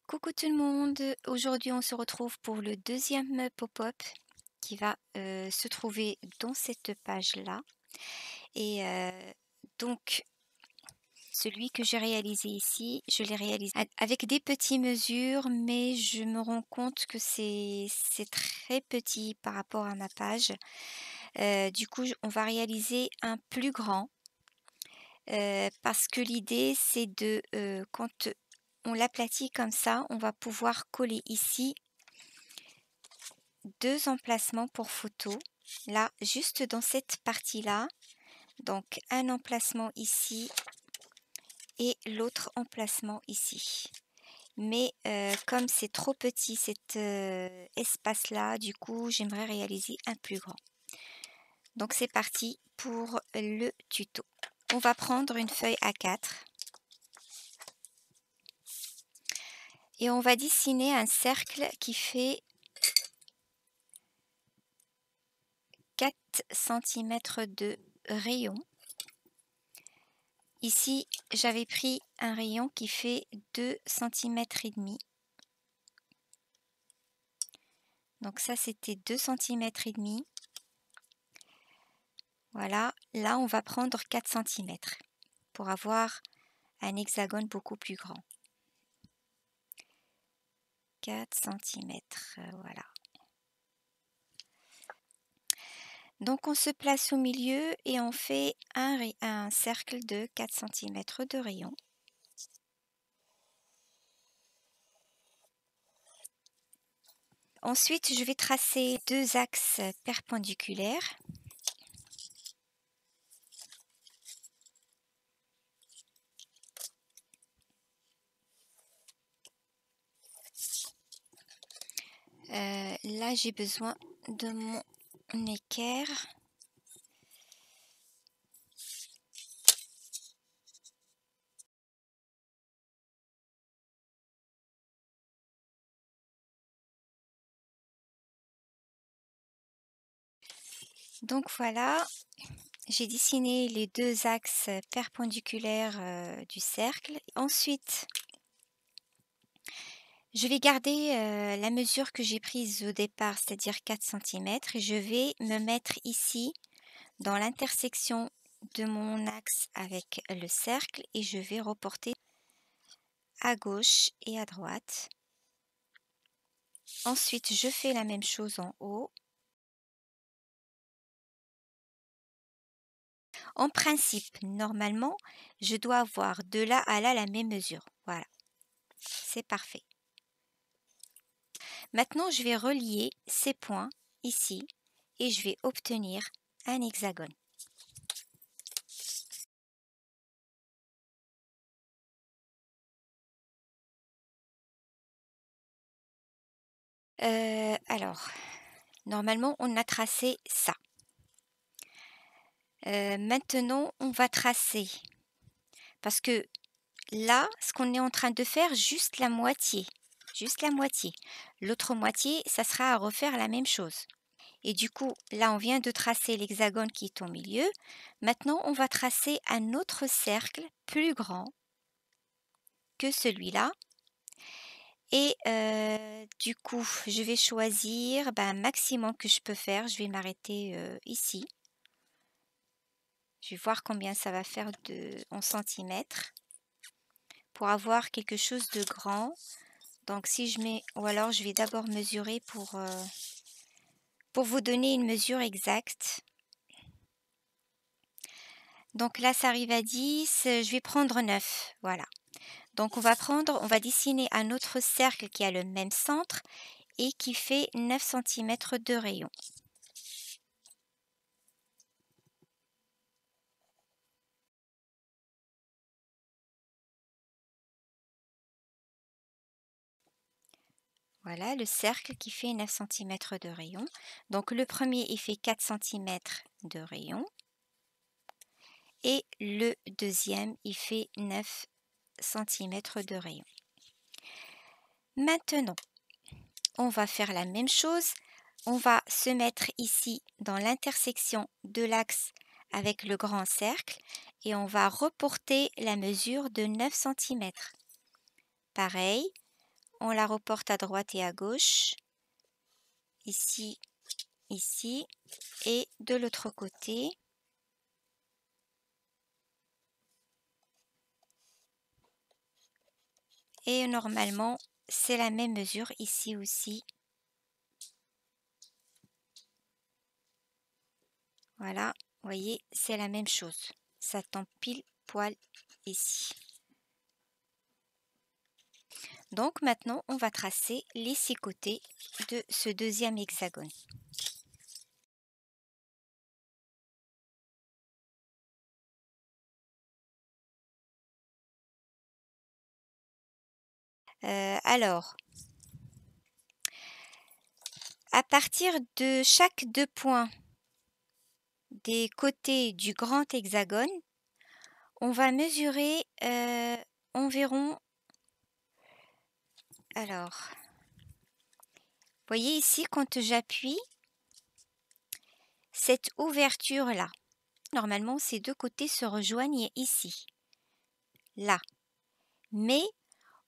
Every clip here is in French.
Coucou tout le monde, aujourd'hui on se retrouve pour le deuxième pop-up qui va se trouver dans cette page-là. Et donc celui que j'ai réalisé ici, je l'ai réalisé avec des petites mesures, mais je me rends compte que c'est très petit par rapport à ma page. Du coup, on va réaliser un plus grand parce que l'idée c'est de, quand on l'aplatit comme ça, on va pouvoir coller ici 2 emplacements pour photo. Là, juste dans cette partie-là, donc un emplacement ici et l'autre emplacement ici. Mais comme c'est trop petit cet, espace-là, du coup, j'aimerais réaliser un plus grand. Donc c'est parti pour le tuto. On va prendre une feuille A4 et on va dessiner un cercle qui fait 4 centimètres de rayon. Ici, j'avais pris un rayon qui fait 2 centimètres et demi. Donc ça, c'était 2 centimètres et demi. Voilà, là, on va prendre 4 centimètres pour avoir un hexagone beaucoup plus grand. 4 centimètres, voilà. Donc on se place au milieu et on fait un cercle de 4 centimètres de rayon. Ensuite, je vais tracer 2 axes perpendiculaires. Là, j'ai besoin de mon équerre. Donc voilà, j'ai dessiné les 2 axes perpendiculaires du cercle. Ensuite, je vais garder la mesure que j'ai prise au départ, c'est-à-dire 4 centimètres, et je vais me mettre ici dans l'intersection de mon axe avec le cercle et je vais reporter à gauche et à droite. Ensuite, je fais la même chose en haut. En principe, normalement, je dois avoir de là à là la même mesure. Voilà, c'est parfait. Maintenant, je vais relier ces points ici et je vais obtenir un hexagone. Alors, normalement, on a tracé ça. Maintenant, on va tracer parce que là, ce qu'on est en train de faire, juste la moitié. Juste la moitié. L'autre moitié, ça sera à refaire la même chose. Et du coup, là, on vient de tracer l'hexagone qui est au milieu. Maintenant, on va tracer un autre cercle plus grand que celui-là. Et du coup, je vais choisir un maximum que je peux faire. Je vais m'arrêter ici. Je vais voir combien ça va faire en centimètres pour avoir quelque chose de grand. Donc si je mets, ou alors je vais d'abord mesurer pour vous donner une mesure exacte. Donc là, ça arrive à 10, je vais prendre 9, voilà. Donc on va dessiner un autre cercle qui a le même centre et qui fait 9 centimètres de rayon. Voilà le cercle qui fait 9 centimètres de rayon. Donc le premier, il fait 4 centimètres de rayon. Et le deuxième, il fait 9 centimètres de rayon. Maintenant, on va faire la même chose. On va se mettre ici dans l'intersection de l'axe avec le grand cercle et on va reporter la mesure de 9 centimètres. Pareil, on la reporte à droite et à gauche, ici, ici, et de l'autre côté. Et normalement, c'est la même mesure ici aussi. Voilà, vous voyez, c'est la même chose. Ça tombe pile poil ici. Donc maintenant, on va tracer les 6 côtés de ce deuxième hexagone. Alors, à partir de chaque 2 points des côtés du grand hexagone, on va mesurer environ. Alors, vous voyez ici, quand j'appuie, cette ouverture-là, normalement, ces 2 côtés se rejoignent ici, là. Mais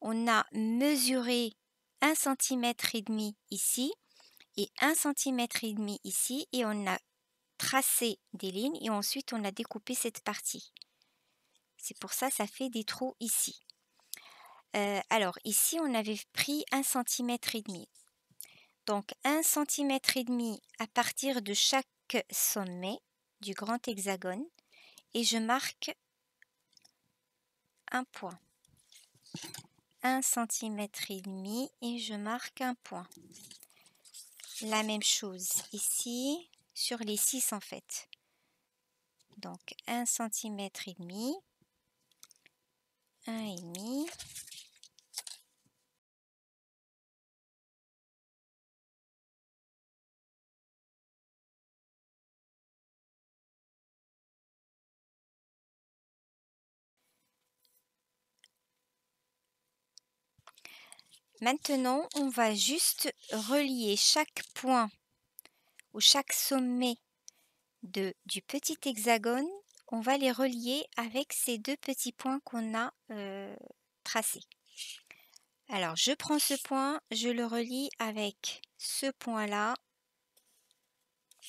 on a mesuré 1,5 cm ici et 1,5 cm ici, et on a tracé des lignes et ensuite on a découpé cette partie. C'est pour ça ça fait des trous ici. Alors ici on avait pris 1,5 cm. Donc 1,5 cm à partir de chaque sommet du grand hexagone, et je marque un point. 1,5 cm et je marque un point. La même chose ici sur les 6 en fait. Donc 1,5 cm, 1,5. Maintenant, on va juste relier chaque point ou chaque sommet du petit hexagone. On va les relier avec ces 2 petits points qu'on a tracés. Alors, je prends ce point, je le relie avec ce point-là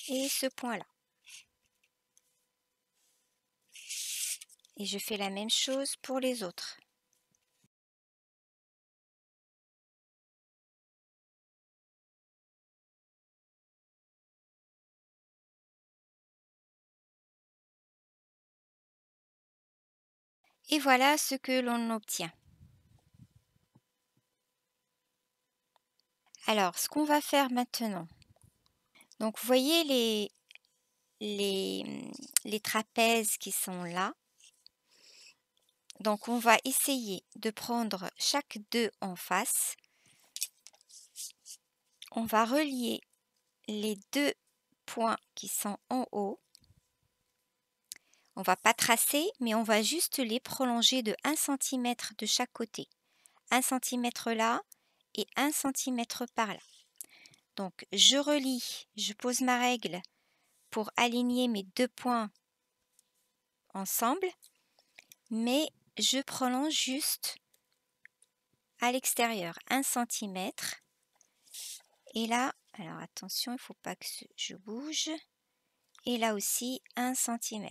et ce point-là. Et je fais la même chose pour les autres. Et voilà ce que l'on obtient. Alors, ce qu'on va faire maintenant, donc vous voyez les trapèzes qui sont là. Donc on va essayer de prendre chaque 2 en face. On va relier les 2 points qui sont en haut. On va pas tracer, mais on va juste les prolonger de 1 cm de chaque côté. 1 cm là et 1 cm par là. Donc je relie, je pose ma règle pour aligner mes 2 points ensemble, mais je prolonge juste à l'extérieur 1 cm. Et là, alors attention, il ne faut pas que je bouge. Et là aussi 1 cm.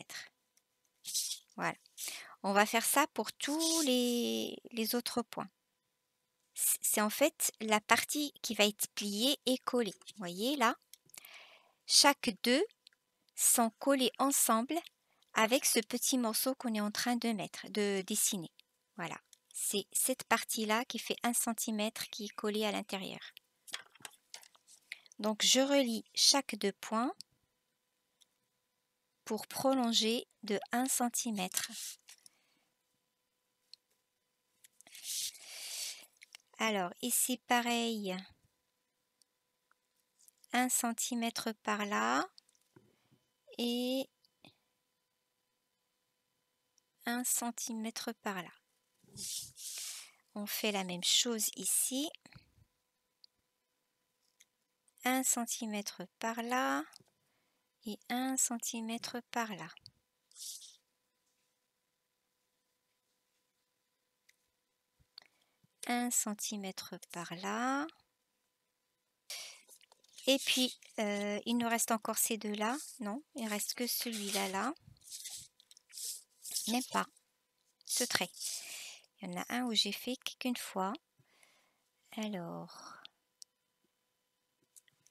Voilà. On va faire ça pour tous les autres points. C'est en fait la partie qui va être pliée et collée. Vous voyez là, chaque 2 sont collés ensemble avec ce petit morceau qu'on est en train de dessiner. Voilà. C'est cette partie-là qui fait 1 cm qui est collée à l'intérieur. Donc je relie chaque 2 points pour prolonger de 1 cm. Alors ici pareil, 1 cm par là et 1 cm par là. On fait la même chose ici. 1 cm par là et 1 cm par là. 1 centimètre par là. Et puis, il nous reste encore ces deux-là. Non, il reste que celui-là, là. Même pas. Ce trait. Il y en a un où j'ai fait qu'une fois. Alors,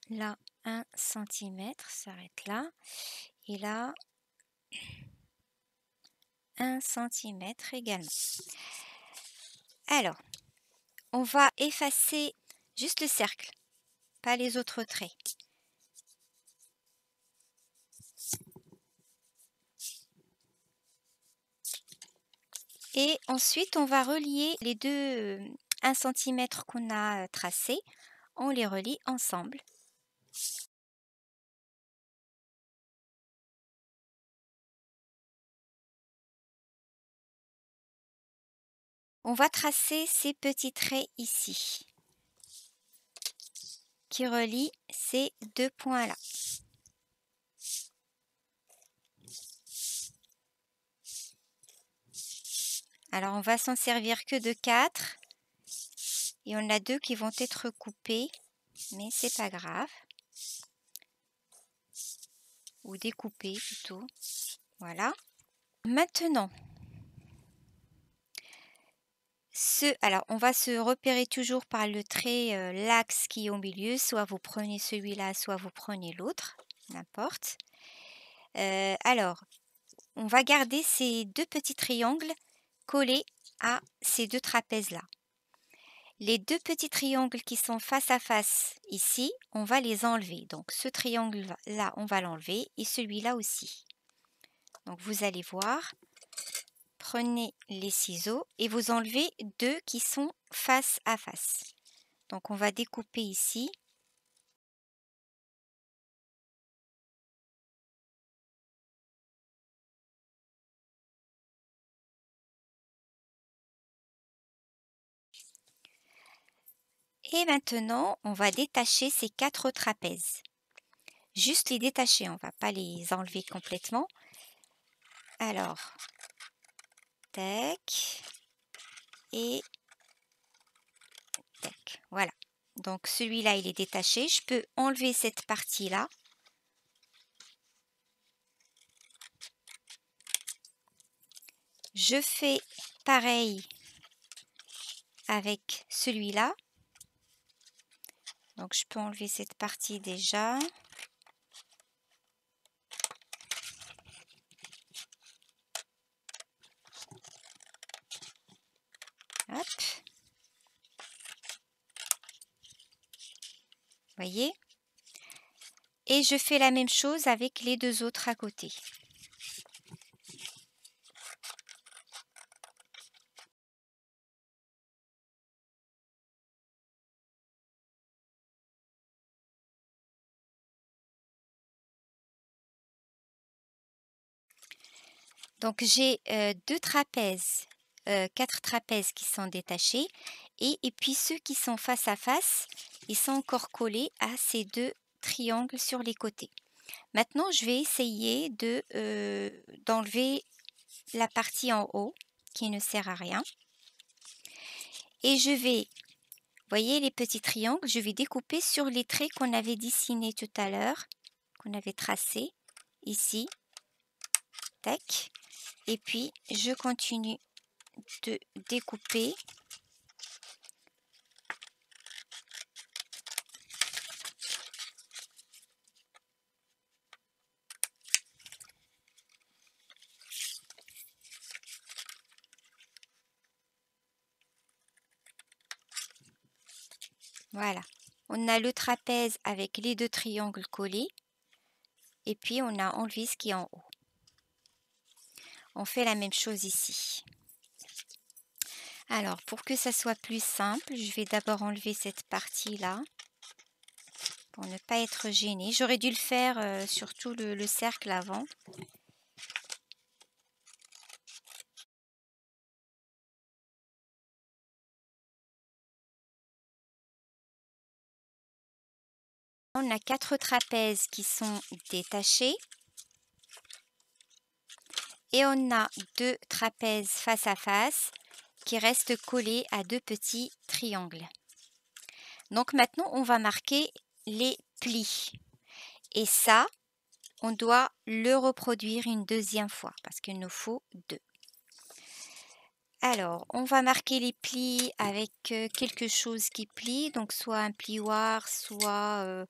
là, 1 centimètre, ça s'arrête là. Et là, 1 centimètre également. Alors, on va effacer juste le cercle, pas les autres traits. Et ensuite, on va relier les deux 1 centimètre qu'on a tracés. On les relie ensemble. On va tracer ces petits traits ici, qui relient ces deux points-là. Alors, on va s'en servir que de 4. Et on a 2 qui vont être coupés, mais c'est pas grave. Ou découpés plutôt. Voilà. Maintenant, alors on va se repérer toujours par le trait, l'axe qui est au milieu. Soit vous prenez celui-là, soit vous prenez l'autre, n'importe. Alors, on va garder ces deux petits triangles collés à ces deux trapèzes-là. Les deux petits triangles qui sont face à face ici, on va les enlever. Donc ce triangle-là, on va l'enlever et celui-là aussi. Donc vous allez voir, prenez les ciseaux et vous enlevez deux qui sont face à face. Donc on va découper ici. Et maintenant, on va détacher ces 4 trapèzes. Juste les détacher, on ne va pas les enlever complètement. Alors, tac, et tac, voilà. Donc celui-là, il est détaché. Je peux enlever cette partie-là. Je fais pareil avec celui-là. Donc je peux enlever cette partie déjà. Hop. Voyez? Et je fais la même chose avec les deux autres à côté. Donc j'ai 2 trapèzes, 4 trapèzes qui sont détachés et puis ceux qui sont face à face, ils sont encore collés à ces deux triangles sur les côtés. Maintenant, je vais essayer d'enlever la partie en haut qui ne sert à rien. Et je vais, voyez les petits triangles, je vais découper sur les traits qu'on avait dessinés tout à l'heure, qu'on avait tracés ici. Tac. Et puis, je continue de découper. Voilà. On a le trapèze avec les deux triangles collés. Et puis, on a enlevé ce qui est en haut. On fait la même chose ici. Alors, pour que ça soit plus simple, je vais d'abord enlever cette partie-là pour ne pas être gênée. J'aurais dû le faire sur tout le cercle avant. On a 4 trapèzes qui sont détachés. Et on a 2 trapèzes face à face qui restent collés à 2 petits triangles. Donc maintenant, on va marquer les plis. Et ça, on doit le reproduire une deuxième fois parce qu'il nous faut 2. Alors, on va marquer les plis avec quelque chose qui plie, donc soit un plioir, soit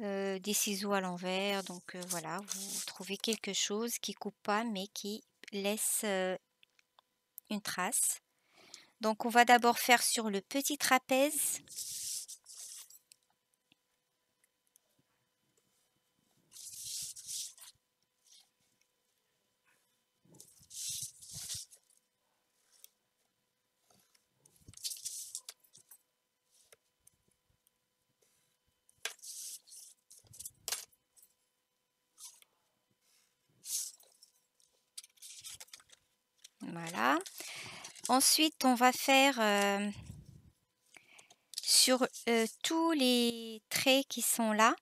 des ciseaux à l'envers. Donc voilà, vous trouvez quelque chose qui coupe pas mais qui laisse une trace. Donc on va d'abord faire sur le petit trapèze. Voilà. Ensuite, on va faire sur tous les traits qui sont là.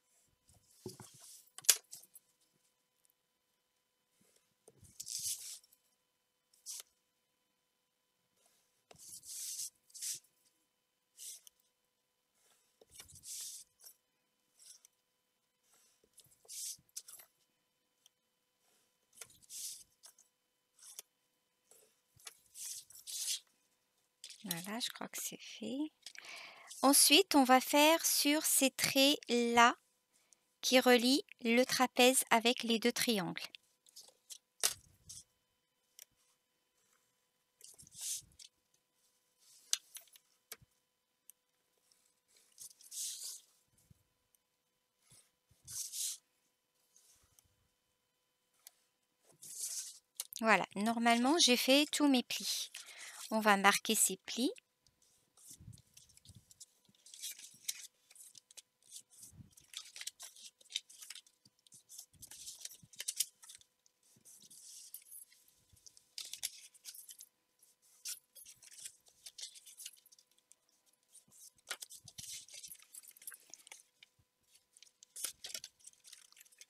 Voilà, je crois que c'est fait. Ensuite, on va faire sur ces traits-là qui relient le trapèze avec les 2 triangles. Voilà, normalement, j'ai fait tous mes plis. On va marquer ces plis.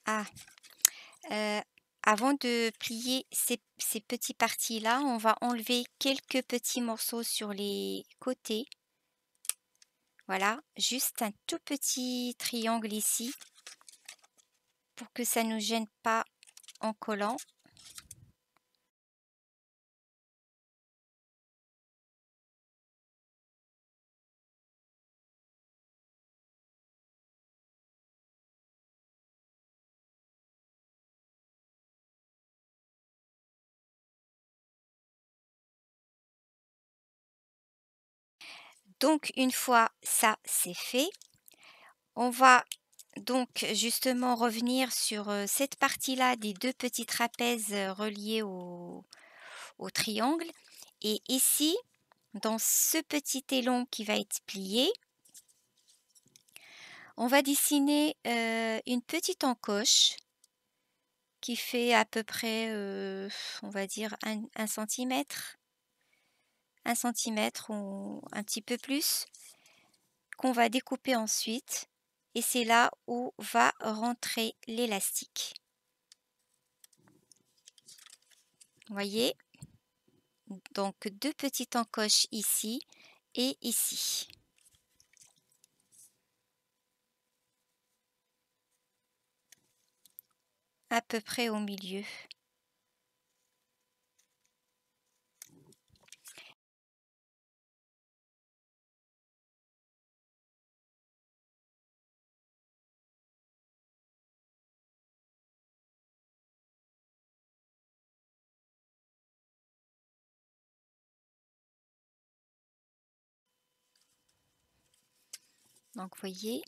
Ah, avant de plier ces petits parties-là, on va enlever quelques petits morceaux sur les côtés. Voilà, juste un tout petit triangle ici pour que ça ne nous gêne pas en collant. Donc une fois ça c'est fait, on va donc justement revenir sur cette partie-là des 2 petits trapèzes reliés au triangle. Et ici, dans ce petit élan qui va être plié, on va dessiner une petite encoche qui fait à peu près, on va dire 1 centimètre, 1 centimètre ou un petit peu plus, qu'on va découper ensuite. Et c'est là où va rentrer l'élastique. Vous voyez? Donc 2 petites encoches ici et ici. À peu près au milieu. Donc vous voyez,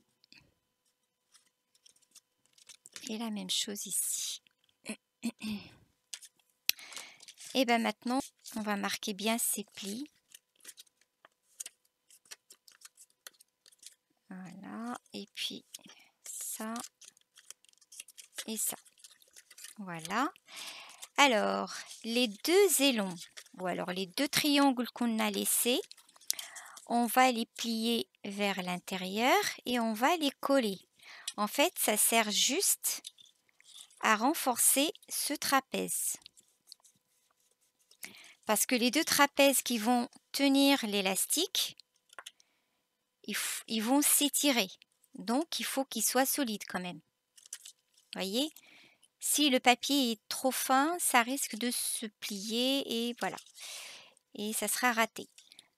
et la même chose ici. Et bien maintenant, on va marquer bien ces plis. Voilà, et puis ça et ça. Voilà. Alors, les 2 élans, ou alors les 2 triangles qu'on a laissés, on va les plier vers l'intérieur et on va les coller. En fait, ça sert juste à renforcer ce trapèze. parce que les deux trapèzes qui vont tenir l'élastique, ils vont s'étirer. Donc, il faut qu'ils soient solides quand même. Voyez? Si le papier est trop fin, ça risque de se plier et voilà. Et ça sera raté.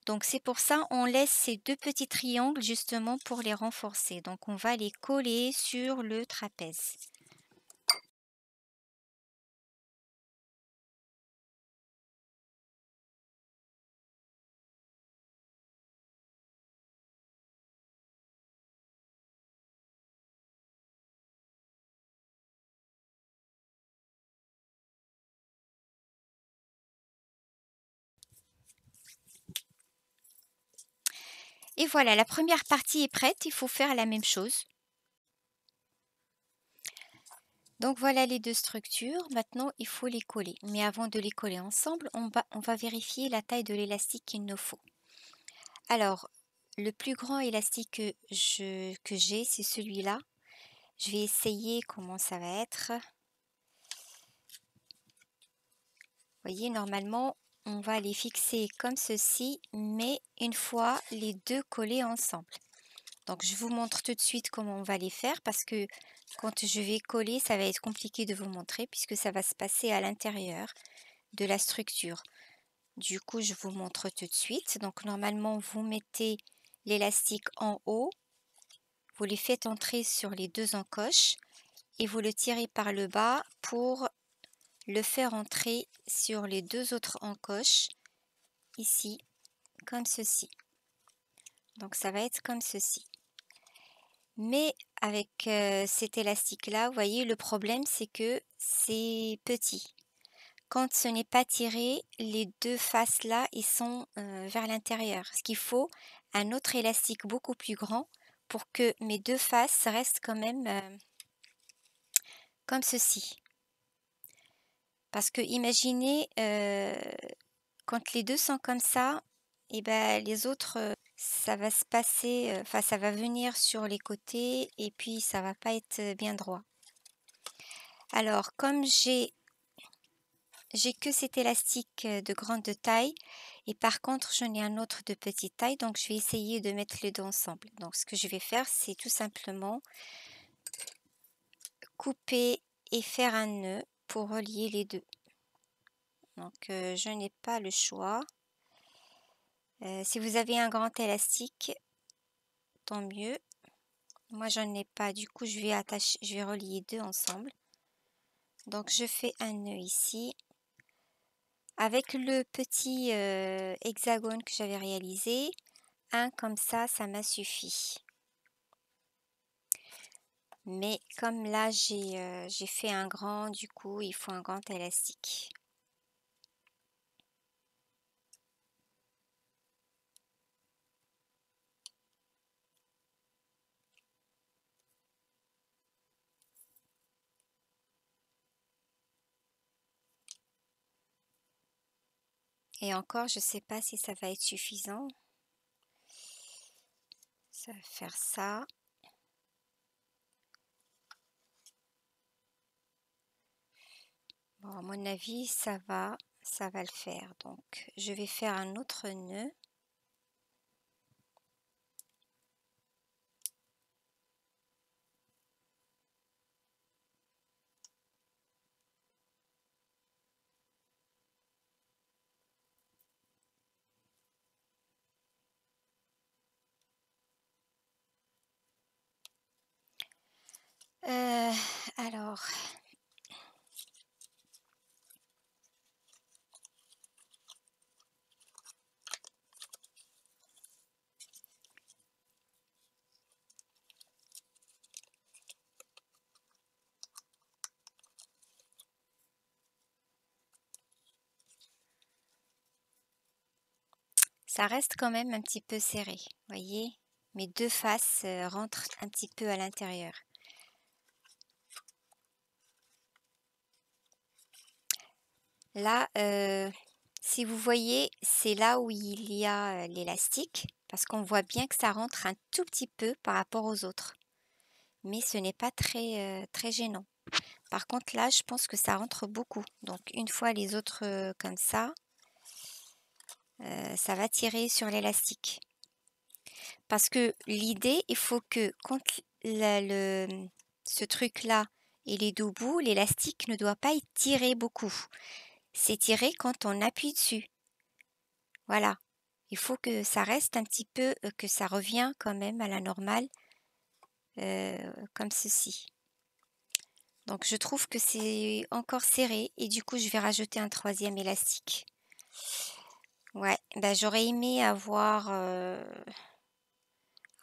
Donc, c'est pour ça on laisse ces deux petits triangles justement pour les renforcer. Donc, on va les coller sur le trapèze. Et voilà, la première partie est prête, il faut faire la même chose. Donc voilà les deux structures, maintenant il faut les coller. Mais avant de les coller ensemble, on va vérifier la taille de l'élastique qu'il nous faut. Alors, le plus grand élastique que j'ai, c'est celui-là. Je vais essayer comment ça va être. Vous voyez, normalement, on va les fixer comme ceci, mais une fois les deux collés ensemble. Donc, je vous montre tout de suite comment on va les faire parce que quand je vais coller, ça va être compliqué de vous montrer puisque ça va se passer à l'intérieur de la structure. Du coup, je vous montre tout de suite. Donc, normalement, vous mettez l'élastique en haut, vous les faites entrer sur les deux encoches et vous le tirez par le bas pour le faire entrer sur les deux autres encoches, ici, comme ceci. Donc, ça va être comme ceci. Mais avec cet élastique-là, vous voyez, le problème, c'est que c'est petit. Quand ce n'est pas tiré, les deux faces-là, ils sont vers l'intérieur. Ce qu'il faut, un autre élastique beaucoup plus grand pour que mes deux faces restent quand même comme ceci. Parce que imaginez, quand les deux sont comme ça, et ben les autres, ça va se passer, enfin ça va venir sur les côtés et puis ça va pas être bien droit. Alors comme j'ai que cet élastique de grande taille et par contre j'en ai un autre de petite taille, donc je vais essayer de mettre les deux ensemble. Donc ce que je vais faire, c'est tout simplement couper et faire un nœud pour relier les deux. Donc je n'ai pas le choix. Si vous avez un grand élastique, tant mieux. Moi j'en ai pas, du coup je vais relier deux ensemble. Donc je fais un nœud ici. Avec le petit hexagone que j'avais réalisé, un comme ça m'a suffi. Mais comme là j'ai fait un grand, du coup il faut un grand élastique. Et encore, je ne sais pas si ça va être suffisant. Ça va faire ça. Bon, à mon avis, ça va le faire. Donc, je vais faire un autre nœud. Alors, ça reste quand même un petit peu serré. Voyez, mes deux faces rentrent un petit peu à l'intérieur. Là, si vous voyez, c'est là où il y a l'élastique, parce qu'on voit bien que ça rentre un tout petit peu par rapport aux autres. Mais ce n'est pas très gênant. Par contre, là, je pense que ça rentre beaucoup. Donc, une fois les autres comme ça, ça va tirer sur l'élastique. Parce que l'idée, il faut que quand ce truc-là, il est debout, l'élastique ne doit pas être tiré beaucoup. C'est tiré quand on appuie dessus. Voilà. Il faut que ça reste un petit peu, que ça revient quand même à la normale, comme ceci. Donc je trouve que c'est encore serré et du coup je vais rajouter un troisième élastique. Ouais, bah, j'aurais aimé avoir un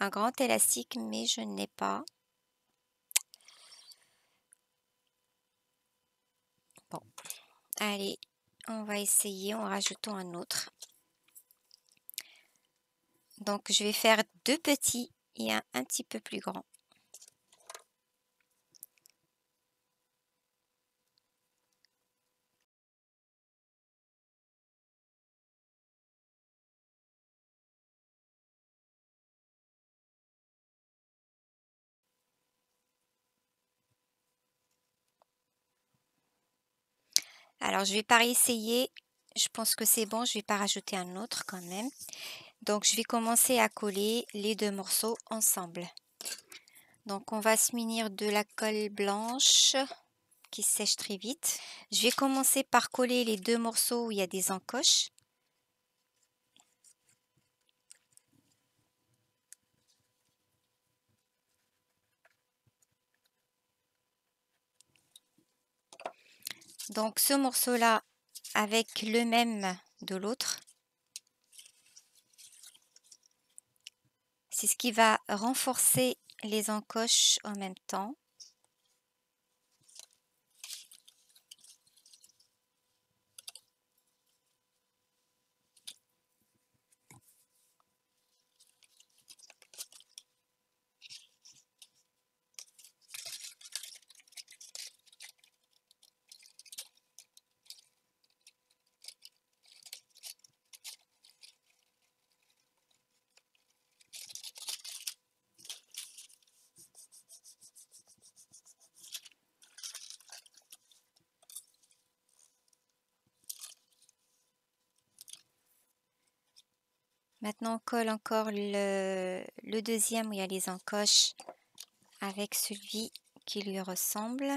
grand élastique, mais je n'ai pas. Bon, allez, on va essayer en rajoutant un autre. Donc je vais faire deux petits et un petit peu plus grand. Alors je vais pas réessayer, je pense que c'est bon, je vais pas rajouter un autre quand même. Donc je vais commencer à coller les deux morceaux ensemble. Donc on va se munir de la colle blanche qui sèche très vite. Je vais commencer par coller les deux morceaux où il y a des encoches. Donc ce morceau-là avec le même de l'autre. C'est ce qui va renforcer les encoches en même temps. Maintenant, on colle encore le deuxième où il y a les encoches avec celui qui lui ressemble.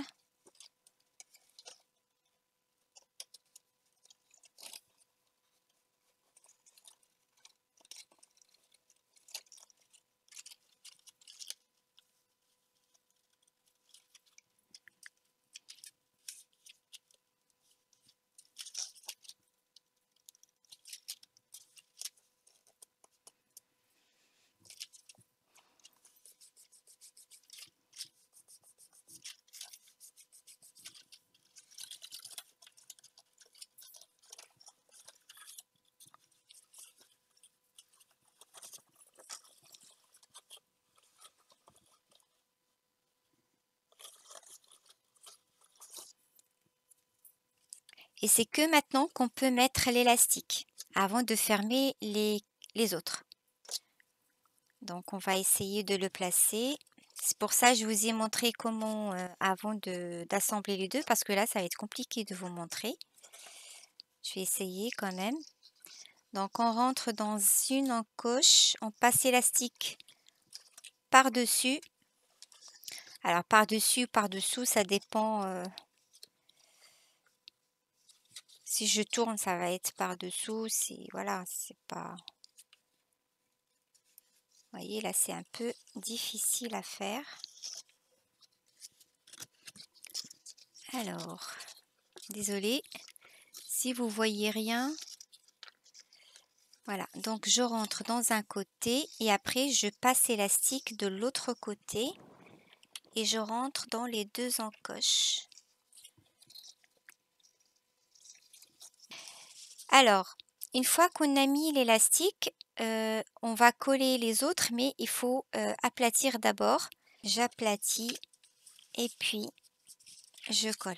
Et c'est que maintenant qu'on peut mettre l'élastique avant de fermer les autres. Donc on va essayer de le placer. C'est pour ça que je vous ai montré comment avant d'assembler les deux parce que là ça va être compliqué de vous montrer. Je vais essayer quand même. Donc on rentre dans une encoche, on passe l'élastique par-dessus. Alors par-dessus ou par-dessous, ça dépend. Si je tourne, ça va être par-dessous. Si voilà, c'est pas. Vous voyez, là c'est un peu difficile à faire. Alors, désolée si vous voyez rien. Voilà, donc je rentre dans un côté et après je passe l'élastique de l'autre côté et je rentre dans les deux encoches. Alors, une fois qu'on a mis l'élastique, on va coller les autres, mais il faut aplatir d'abord. J'aplatis et puis je colle.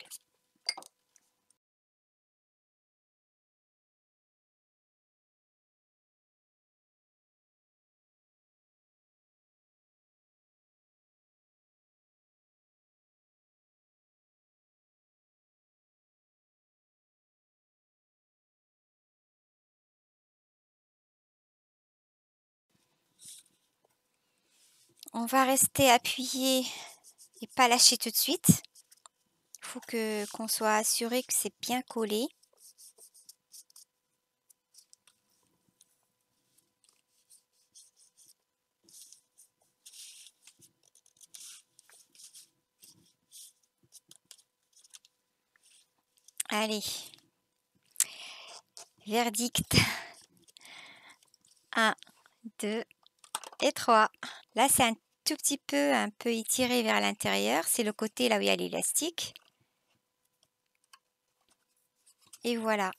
On va rester appuyé et pas lâcher tout de suite. Il faut qu'on soit assuré que c'est bien collé. Allez, verdict. 1, 2 et 3. Là, c'est un tout petit peu, un peu étiré vers l'intérieur. C'est le côté là où il y a l'élastique. Et voilà.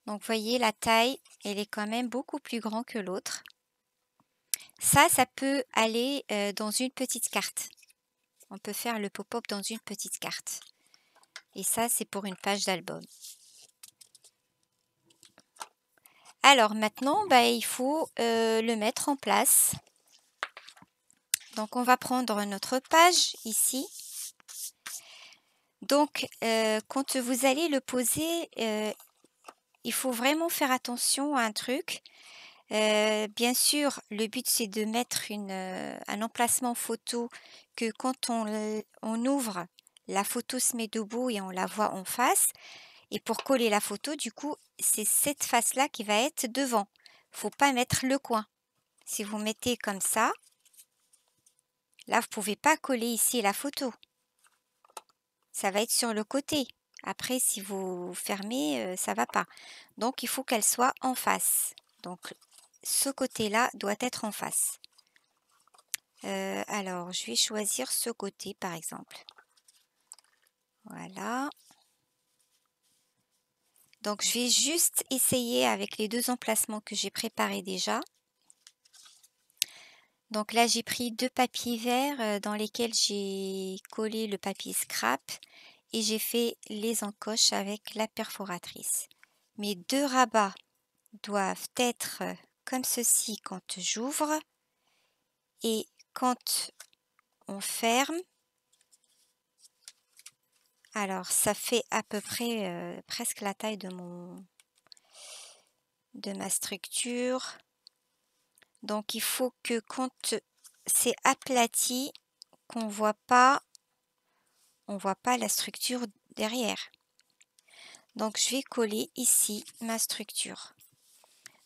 Donc, vous voyez, la taille, elle est quand même beaucoup plus grande que l'autre. Ça peut aller dans une petite carte. On peut faire le pop-up dans une petite carte. Et ça, c'est pour une page d'album. Alors maintenant, il faut le mettre en place. Donc, on va prendre notre page ici. Donc, quand vous allez le poser, il faut vraiment faire attention à un truc. Bien sûr, le but, c'est de mettre un emplacement photo que quand on ouvre, la photo se met debout et on la voit en face. Et pour coller la photo, du coup, c'est cette face-là qui va être devant. Faut pas mettre le coin. Si vous mettez comme ça, là, vous pouvez pas coller ici la photo. Ça va être sur le côté. Après, si vous fermez, ça va pas. Donc, il faut qu'elle soit en face. Donc, ce côté-là doit être en face. Alors, je vais choisir ce côté, par exemple. Voilà. Donc, je vais juste essayer avec les 2 emplacements que j'ai préparés déjà. Donc là, j'ai pris 2 papiers verts dans lesquels j'ai collé le papier scrap et j'ai fait les encoches avec la perforatrice. Mes 2 rabats doivent être comme ceci quand j'ouvre et quand on ferme. Alors, ça fait à peu près presque la taille de ma structure. Donc, il faut que quand c'est aplati, on voit pas la structure derrière. Donc, je vais coller ici ma structure.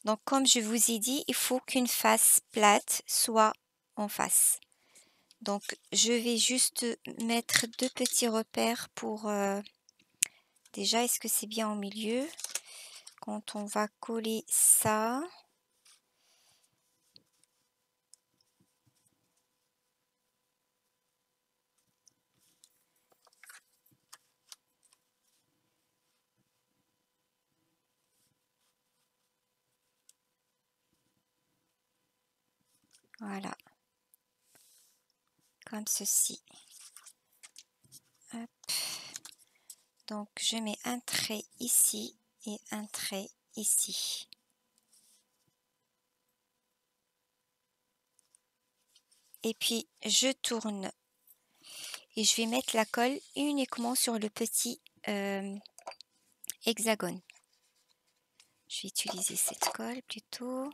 Donc, comme je vous ai dit, il faut qu'une face plate soit en face. Donc, je vais juste mettre 2 petits repères pour... déjà, est-ce que c'est bien au milieu? Quand on va coller ça... Voilà. Comme ceci. Hop. Donc, je mets un trait ici et un trait ici. Et puis, je tourne. Et je vais mettre la colle uniquement sur le petit hexagone. Je vais utiliser cette colle plutôt.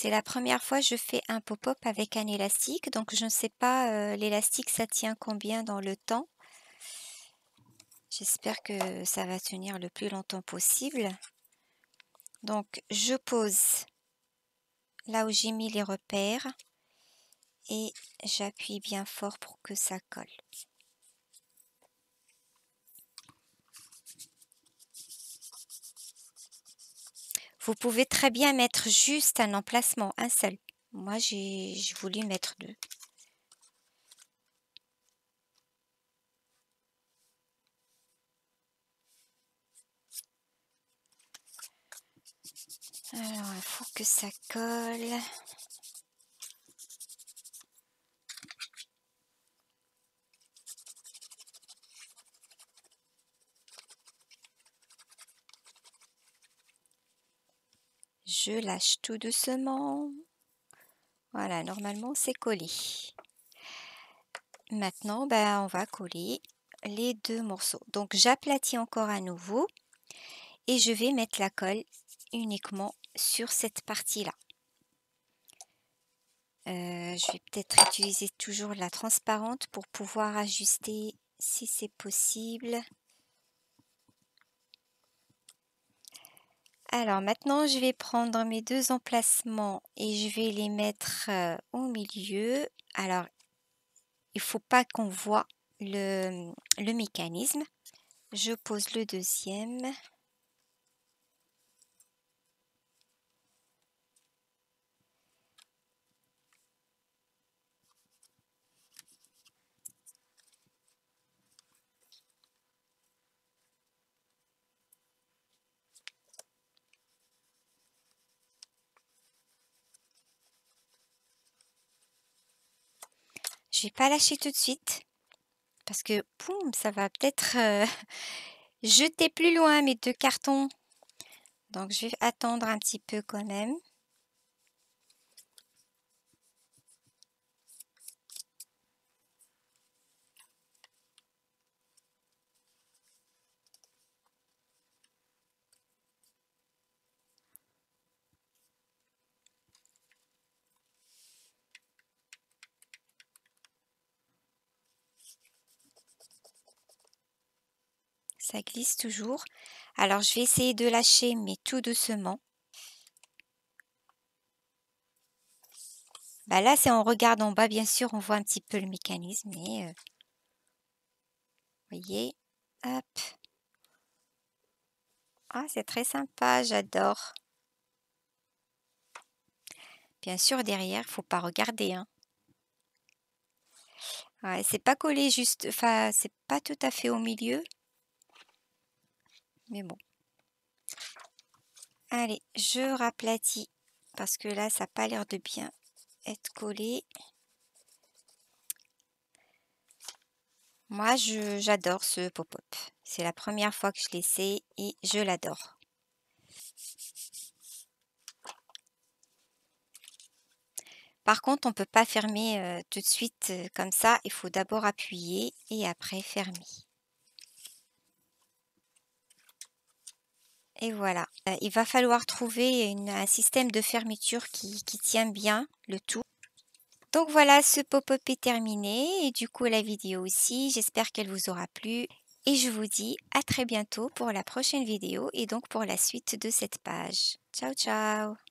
C'est la première fois que je fais un pop-up avec un élastique, donc je ne sais pas l'élastique ça tient combien dans le temps. J'espère que ça va tenir le plus longtemps possible. Donc je pose là où j'ai mis les repères et j'appuie bien fort pour que ça colle. Vous pouvez très bien mettre juste un emplacement, un seul. Moi j'ai voulu mettre 2. Alors, il faut que ça colle. je lâche tout doucement. Voilà, normalement c'est collé. Maintenant, on va coller les deux morceaux. Donc j'aplatis encore à nouveau et je vais mettre la colle uniquement sur cette partie-là. Je vais peut-être utiliser toujours la transparente pour pouvoir ajuster si c'est possible. Alors maintenant, je vais prendre mes deux emplacements et je vais les mettre au milieu. Alors, il ne faut pas qu'on voit le mécanisme. Je pose le deuxième. Je vais pas lâcher tout de suite parce que boum, ça va peut-être jeter plus loin mes deux cartons. Donc je vais attendre un petit peu quand même. Ça glisse toujours. Alors je vais essayer de lâcher mais tout doucement. Là c'est on regarde en bas bien sûr, on voit un petit peu le mécanisme et voyez, hop. Ah, c'est très sympa, j'adore. Bien sûr derrière, faut pas regarder, hein. Ouais, c'est pas collé juste, enfin c'est pas tout à fait au milieu. Mais bon. Allez, je raplatis parce que là ça n'a pas l'air de bien être collé. Moi j'adore ce pop-up. C'est la première fois que je l'essaie et je l'adore. Par contre, on ne peut pas fermer tout de suite comme ça. Il faut d'abord appuyer et après fermer. Et voilà. Il va falloir trouver un système de fermeture qui tient bien le tout. Donc voilà, ce pop-up est terminé et du coup la vidéo aussi. J'espère qu'elle vous aura plu. Et je vous dis à très bientôt pour la prochaine vidéo et donc pour la suite de cette page. Ciao ciao!